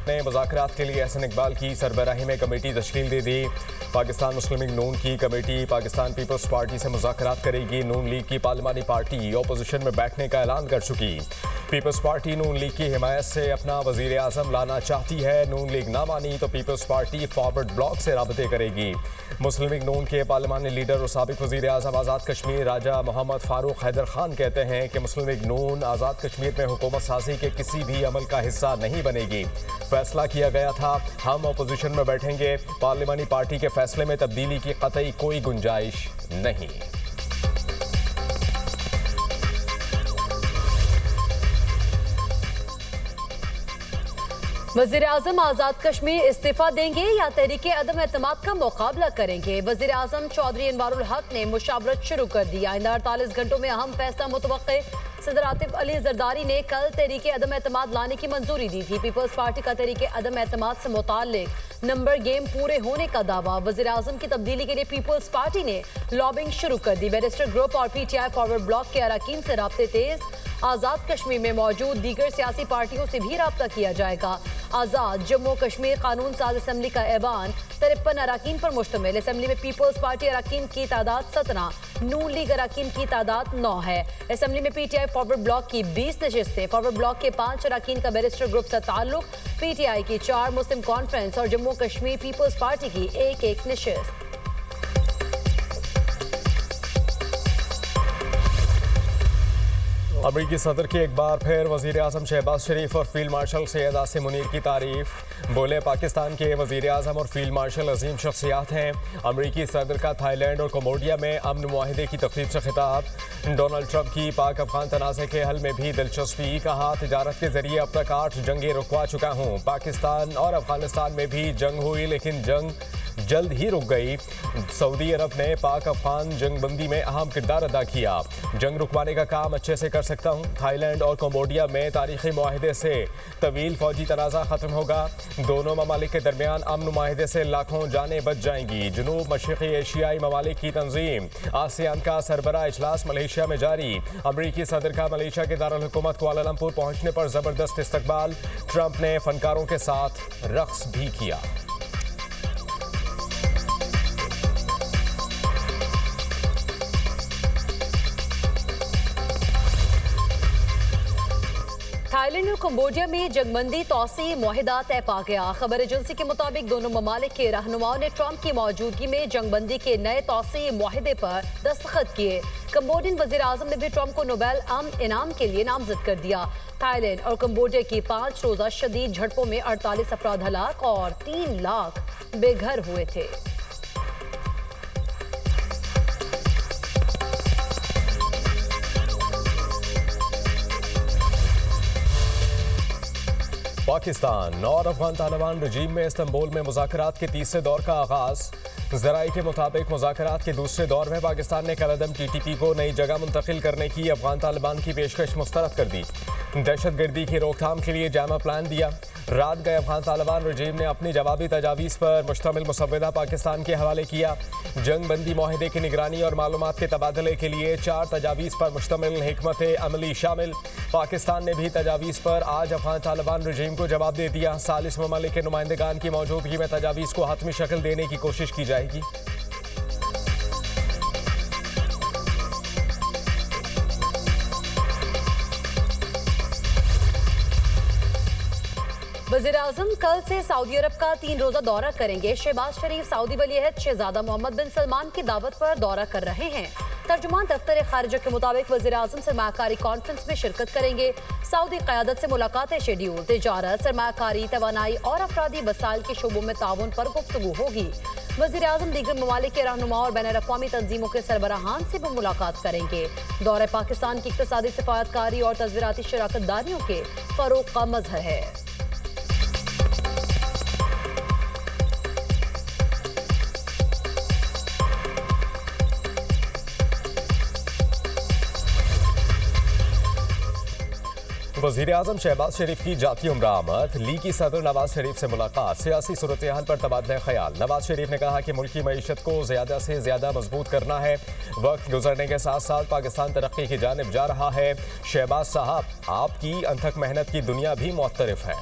ने मुज़ाकरात के लिए एहसन इकबाल की सरबराही में कमेटी तश्कील दे दी। पाकिस्तान मुस्लिम लीग नून की कमेटी पाकिस्तान पीपल्स पार्टी से मुज़ाकरात करेगी। नून लीग की पार्लिमानी पार्टी ऑपोजिशन में बैठने का ऐलान कर चुकी। पीपल्स पार्टी नून लीग की हिमायत से अपना वज़ीर आज़म लाना चाहती है। नून लीग ना मानी तो पीपल्स पार्टी फॉरवर्ड ब्लॉक से राबते करेगी। मुस्लिम लीग नून के पार्लिमानी लीडर और साबिक वज़ीर आज़म आज़ाद कश्मीर राजा मोहम्मद फारूक हैदर खान कहते हैं कि मुस्लिम लीग नून आज़ाद कश्मीर में हुकूमत साजी के किसी भी अमल का हिस्सा नहीं बनेगी। फैसला किया गया था, हम अपोजिशन में बैठेंगे। पार्लिमानी पार्टी के फैसले में तब्दीली की कतई कोई गुंजाइश नहीं। वज़ीर आज़म आज़ाद कश्मीर इस्तीफा देंगे या तहरीके अदम एतमाद का मुकाबला करेंगे। वज़ीर आज़म चौधरी अनवारुल हक ने मुशावरत शुरू कर दी। आइंदा 48 घंटों में अहम फैसला मुतवक्के। सदर आतिफ अली जरदारी ने कल तहरीके अदम एतमाद लाने की मंजूरी दी थी। पीपल्स पार्टी का तहरीके अदम एतमाद से मुताल्लिक नंबर गेम पूरे होने का दावा। वज़ीर आज़म की तब्दीली के लिए पीपल्स पार्टी ने लॉबिंग शुरू कर दी। बैरिस्टर ग्रुप और PTI फॉरवर्ड ब्लॉक के अरकान से राब्ते तेज। आज़ाद कश्मीर में मौजूद दीगर सियासी पार्टियों से भी राब्ता किया जाएगा। आज़ाद जम्मू कश्मीर कानून साज असम्बली का ऐवान 53 अरकान पर मुश्तमिल। असम्बली में पीपल्स पार्टी अरकान की तादाद 17, नून लीग अरकान की तादाद 9 है। असम्बली में PTI फॉरवर्ड ब्लॉक की 20 नशिस्तें, फॉरवर्ड ब्लॉक के 5 अरकान का बैरिस्टर ग्रुप से ताल्लुक, PTI की 4, मुस्लिम कॉन्फ्रेंस और जम्मू कश्मीर पीपल्स पार्टी की एक नशिस्त। अमरीकी सदर की एक बार फिर वज़ीर आज़म शहबाज शरीफ और फील्ड मार्शल सैयद आसिम मुनीर की तारीफ। बोले पाकिस्तान के वज़ीर आज़म और फील्ड मार्शल अजीम शख्सियात हैं। अमरीकी सदर का थाईलैंड और कम्बोडिया में अमन मुआहिदे की तकरीब से खिताब। डोनाल्ड ट्रंप की पाक अफगान तनाज़े के हल में भी दिलचस्पी। कहा तिजारत के जरिए अब तक 8 जंगें रुकवा चुका हूँ। पाकिस्तान और अफगानिस्तान में भी जंग हुई लेकिन जंग जल्द ही रुक गई। सऊदी अरब ने पाक अफगान जंगबंदी में अहम किरदार अदा किया। जंग रुकवाने का काम अच्छे से कर सकता हूँ। थाईलैंड और कम्बोडिया में तारीखी मुआहिदे से तवील फौजी तनाज़ा ख़त्म होगा। दोनों ममालिक के दरमियान अमन मुआहिदे से लाखों जानें बच जाएंगी। जनूब मशरक़ी एशियाई ममालिक की तंजीम आसियान का सरबराह इजलास मलेशिया में जारी। अमरीकी सदर का मलेशिया के दारुल हुकूमत कुआलालंपुर पहुँचने पर ज़बरदस्त इस्तकबाल। ट्रंप ने फनकारों के साथ रक़्स भी किया। थाईलैंड और कम्बोडिया में जंगबंदी तौसी मुआहिदा तय पा गया। खबर एजेंसी के मुताबिक दोनों ममालिक के रहनुमाओं ने ट्रंप की मौजूदगी में जंगबंदी के नए तौसी मुआहिदे पर दस्तखत किए। कम्बोडियन वज़ीर आज़म ने भी ट्रंप को नोबेल अमन इनाम के लिए नामजद कर दिया। थाईलैंड और कम्बोडिया की 5 रोज़ा शदीद झड़पों में 48 अफराद हलाक और 3 लाख बेघर हुए थे। पाकिस्तान और अफगान तालिबान रजीम में इस्तांबुल में मुज़ाकरात के तीसरे दौर का आगाज़। ज़राए के मुताबिक मुज़ाकरात के दूसरे दौर में पाकिस्तान ने कलअदम TTP को नई जगह मुंतकिल करने की अफगान तालिबान की पेशकश मुस्तरद कर दी। दहशतगर्दी की रोकथाम के लिए जामा प्लान दिया। रात गए अफगान तालिबान रजीम ने अपनी जवाबी तजावीज़ पर मुश्तमिल मुसव्वदा पाकिस्तान के हवाले किया। जंग बंदी मुआहिदे की निगरानी और मालूमात के तबादले के लिए 4 तजावीज़ पर मुश्तमिल हिकमत अमली शामिल। पाकिस्तान ने भी तजावीज़ पर आज अफगान तालिबान रजीम को जवाब दे दिया। सालिस ममालिक के नुमाइंदगान की मौजूदगी में तजावीज़ को हतमी शक्ल देने की कोशिश की जाएगी। वज़ीर आज़म कल से सऊदी अरब का 3 रोज़ा दौरा करेंगे। शहबाज शरीफ सऊदी वली-ए-अहद शहजादा मोहम्मद बिन सलमान की दावत पर दौरा कर रहे हैं। तर्जुमान दफ्तर खारिजा के मुताबिक वज़ीर आज़म सरमायाकारी कॉन्फ्रेंस में शिरकत करेंगे। सऊदी क़यादत से मुलाकातें शेड्यूल। तिजारत, सरमायाकारी, तवानाई और अफरादी वसाइल के शोबों में ताउन पर गुफ्तगू होगी। वज़ीर आज़म दीगर ममालिक के रहनुमा और बैनुल-अक़वामी तंजीमों के सरबराहान से भी मुलाकात करेंगे। दौरे पाकिस्तान की इक़्तिसादी सिफ़ारतकारी और तज़वीराती शराकतदारियों के फ़रोग़ का मज़हर है। वज़ीर आज़म शहबाज शरीफ की जाती उम्र आमद। लीग की सदर नवाज शरीफ से मुलाकात। सियासी सूरत हाल पर तबादला ख्याल। नवाज शरीफ ने कहा कि मुल्क की मईशत को ज़्यादा से ज़्यादा मजबूत करना है। वक्त गुजरने के साथ साथ पाकिस्तान तरक्की की जानिब जा रहा है। शहबाज साहब, आपकी अनथक मेहनत की दुनिया भी मुअत्तरिफ है।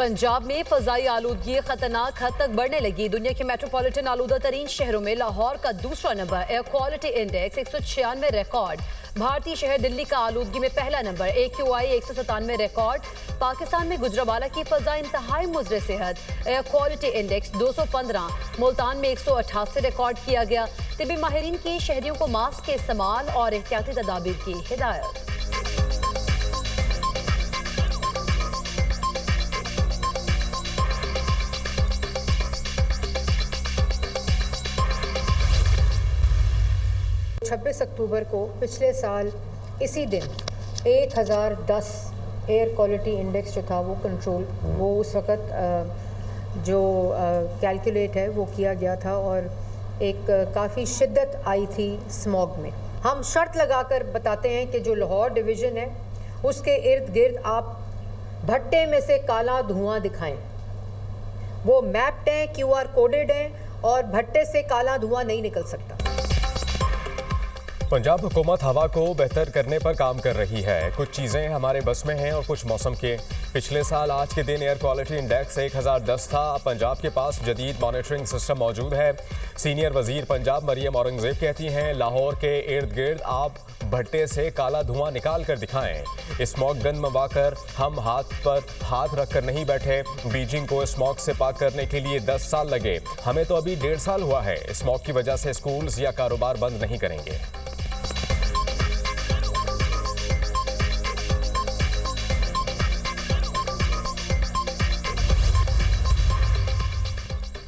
पंजाब में फजाई आलूदगी खतरनाक हद तक बढ़ने लगी। दुनिया के मेट्रोपॉलिटन आलूदा तरीन शहरों में लाहौर का दूसरा number, air quality index 196 record. भारतीय शहर दिल्ली का आलूदगी में पहला नंबर, AQI 197 रिकॉर्ड। पाकिस्तान में गुजरावाला की फजा इंतहाई मुजर सेहत, एयर क्वालिटी इंडेक्स 215। मुल्तान में 188 रिकॉर्ड किया गया। तिब्बी माहिरीन की शहरियों को मास्क के इस्तेमाल और एहतियाती तदाबीर की हिदायत। छब्बीस अक्टूबर को पिछले साल इसी दिन 1010 एयर क्वालिटी इंडेक्स जो था वो कंट्रोल, वो उस वक़्त जो कैलकुलेट है वो किया गया था और एक काफ़ी शिद्दत आई थी स्मॉग में। हम शर्त लगाकर बताते हैं कि जो लाहौर डिवीज़न है उसके इर्द गिर्द आप भट्टे में से काला धुआं दिखाएं। वो मैप्ड हैं, QR कोडेड हैं और भट्टे से काला धुआं नहीं निकल सकता। पंजाब हुकूमत हवा को बेहतर करने पर काम कर रही है। कुछ चीज़ें हमारे बस में हैं और कुछ मौसम के। पिछले साल आज के दिन एयर क्वालिटी इंडेक्स 1010 था। अब पंजाब के पास जदीद मॉनिटरिंग सिस्टम मौजूद है। सीनियर वजीर पंजाब मरियम औरंगजेब कहती हैं, लाहौर के इर्द गिर्द आप भट्टे से काला धुआं निकाल कर दिखाएं। स्मॉग गन मंगवाकर हम हाथ पर हाथ रखकर नहीं बैठे। बीजिंग को स्मॉग से पाक करने के लिए 10 साल लगे, हमें तो अभी 1.5 साल हुआ है। स्मॉग की वजह से स्कूल्स या कारोबार बंद नहीं करेंगे।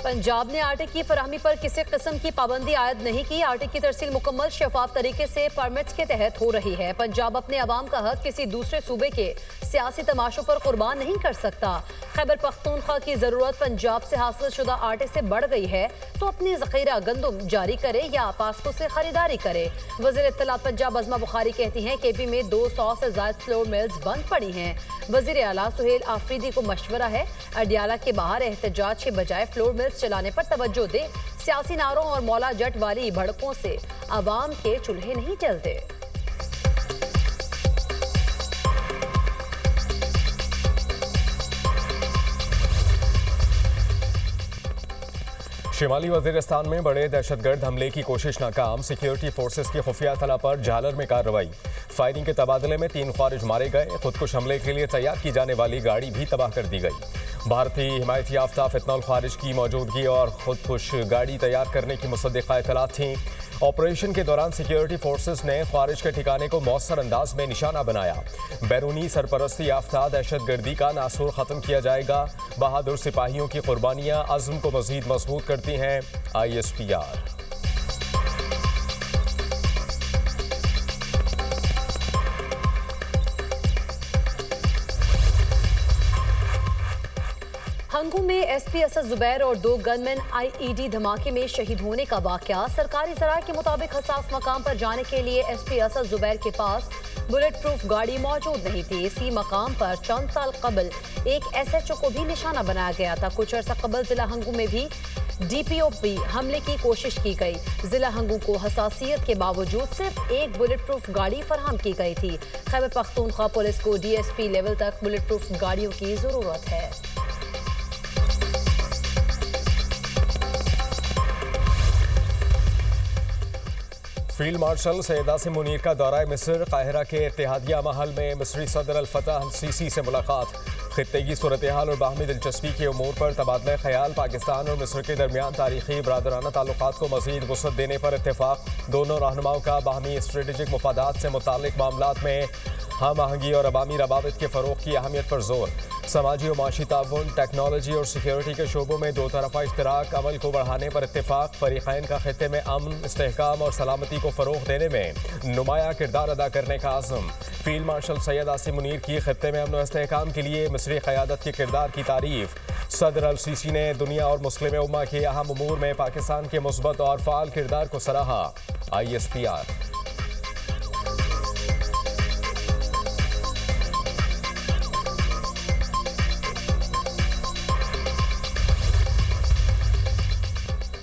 पंजाब ने आटे की फराहमी पर किसी किस्म की पाबंदी आयद नहीं की। आटे की तरसील मुकम्मल शफाफ तरीके से परमिट्स के तहत हो रही है। पंजाब अपने अवाम का हक किसी दूसरे सूबे के सियासी तमाशों पर कुर्बान नहीं कर सकता। खैबर पख्तूनख्वा की जरूरत पंजाब से हासिल शुदा आटे से बढ़ गई है तो अपनी जखीरा गंदुम जारी करे या पास्को से खरीदारी करे। वज़ीर इत्तलात पंजाब अज़मा बुखारी कहती हैं, KP में 200 से ज्यादा फ्लोर मिल्स बंद पड़ी हैं। वज़ीर आला सुहेल आफरीदी को मशवरा है, अडियाला के बाहर एहतजाज के बजाय फ्लोर मिल्स चलाने पर तवज्जो दे। सियासी नारों और मौला जट वाली भड़कों से अवाम के चूल्हे नहीं चलते। शिमाली वजीरिस्तान में बड़े दहशतगर्द हमले की कोशिश नाकाम। सिक्योरिटी फोर्सेस की खुफिया तला पर झालर में कार्रवाई। फायरिंग के तबादले में 3 ख्वारिज मारे गए। खुदकुश हमले के लिए तैयार की जाने वाली गाड़ी भी तबाह कर दी गई। भारतीय हिमायत याफ्ता फितनल ख्वारिज की मौजूदगी और खुदकुश गाड़ी तैयार करने की मुसद्दिका इत्तलात थीं। ऑपरेशन के दौरान सिक्योरिटी फोर्सेस ने ख्वारिज के ठिकाने को मौसर अंदाज में निशाना बनाया। बैरूनी सरपरस्ती याफ्ता दहशतगर्दी का नासूर ख़त्म किया जाएगा। बहादुर सिपाहियों की कुर्बानियाँ अज़्म को मज़ीद मजबूत करती हैं। ISPR। हंगू में SP असद जुबैर और 2 गनमैन IED धमाके में शहीद होने का वाकया। सरकारी ज़राए के मुताबिक हसास मकाम पर जाने के लिए SP असद जुबैर के पास बुलेट प्रूफ गाड़ी मौजूद नहीं थी। इसी मकाम पर चंद साल कबल एक SHO को भी निशाना बनाया गया था। कुछ अर्सा कबल जिला हंगू में भी DPOP हमले की कोशिश की गई। जिला हंगू को हसासियत के बावजूद सिर्फ एक बुलेट प्रूफ गाड़ी फराहम की गई थी। खैबर पख्तूनख्वा पुलिस को DSP लेवल तक बुलेट प्रूफ गाड़ियों की जरूरत है। फील्ड मार्शल सैयद आसिम मुनीर का दौरा मिस्र। काहिरा के इत्तेहादिया महल में मिस्री सदर अल फतह अल सीसी से मुलाकात। खित्ते की सूरत हाल और बाहमी दिलचस्पी के उमूर पर तबादला ख्याल। पाकिस्तान और मिस्र के दरमियान तारीखी बरादराना ताल्लुकात को मज़ीद वुसअत देने पर इत्तेफाक। दोनों रहनुमाओं का बाहमी स्ट्रेटेजिक मुफादात से मुताल्लिक मामलात में हम आहंगी और अवामी रवाबित के फ़रोग़ की अहमियत पर जोर। समाजी और माशी ताउन, टेक्नोलॉजी और सिक्योरिटी के शोबों में 2 तरफ़ा इश्तराक अमल को बढ़ाने पर इत्तेफाक। फ़रीक़ैन का खित्ते में अमन, इस्तेहकाम और सलामती को फ़रोग़ देने में नुमाया किरदार अदा करने का आज़म। फील्ड मार्शल सैयद आसिम मुनीर की खित्ते में अमन और इस्तेहकाम के लिए मिस्री क़यादत के किरदार की तारीफ़। सदर अल सीसी ने दुनिया और मुस्लिम उम्मा के अहम उमूर में पाकिस्तान के मुस्बत और फ़ाल किरदार को सराहा। ISPR।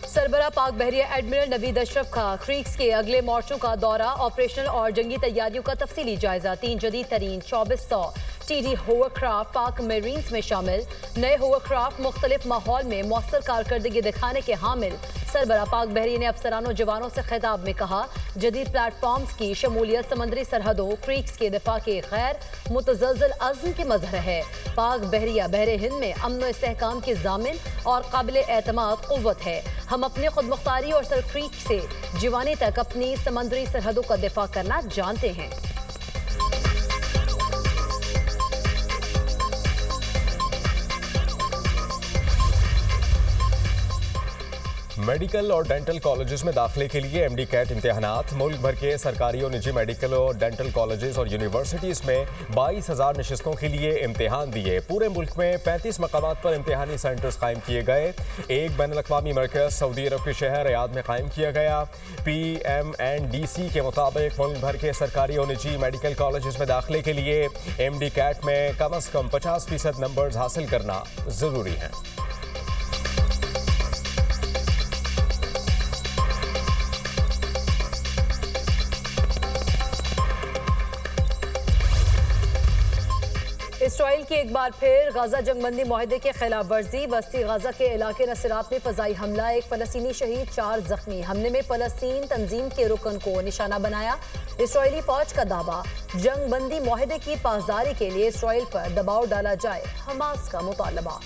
सरबरा पाक बहरिया एडमिरल नवीद अशरफ का क्रीक्स के अगले मोर्चों का दौरा। ऑपरेशनल और जंगी तैयारियों का तफसीली जायजा। 3 जदीद तरीन 2400 STD होवरक्राफ्ट पाक मेरीन्स में शामिल। नए होवरक्राफ्ट मुख्तलिफ माहौल में मौसर कारकर्दगी दिखाने के हामिल। सरबरा पाक बहरी ने अफसरानों जवानों से खिताब में कहा, जदीद प्लेटफॉर्म्स की शमूलियत समंदरी सरहदों क्रीक्स के दिफा के गैर मुतज़लज़ल अज़्म के मज़हर है। पाक बहरिया बहरे हिंद में अमन व इस्तेहकाम की जामिन और काबिल एतमाद क़ुव्वत है। हम अपनी खुद मुख्तारी और सर क्रीक से जीवानी तक अपनी समंदरी सरहदों का दिफा करना जानते हैं। मेडिकल और डेंटल कॉलेजेस में दाखिले के लिए MD कैट इम्तिहानात। मुल्क भर के सरकारी और निजी मेडिकल और डेंटल कॉलेजेस और यूनिवर्सिटीज़ में 22,000 नशिस्तों के लिए इम्तिहान दिए। पूरे मुल्क में 35 मकामात पर इम्तिहानी सेंटर्स कायम किए गए। एक बैनुल-अक़वामी मरकज़ सऊदी अरब के शहर रियाद में कायम किया गया। PMNDC के मुताबिक मुल्क भर के सरकारी और निजी मेडिकल कॉलेजेस में दाखिले के लिए MD कैट में कम अज़ कम 50% नंबर्स हासिल करना ज़रूरी है। इसराइल की एक बार फिर गाजा जंगबंदी मुआहदे के खिलाफ वर्जी। वस्ती गाजा के इलाके नसरात में फजाई हमला, एक फलस्तीनी शहीद, 4 जख्मी। हमले में फलस्तीन तंजीम के रुकन को निशाना बनाया। इसराइली फौज का दावा, जंगबंदी मुआहदे की पासदारी के लिए इसराइल पर दबाव डाला जाए। हमास का मुतालबा।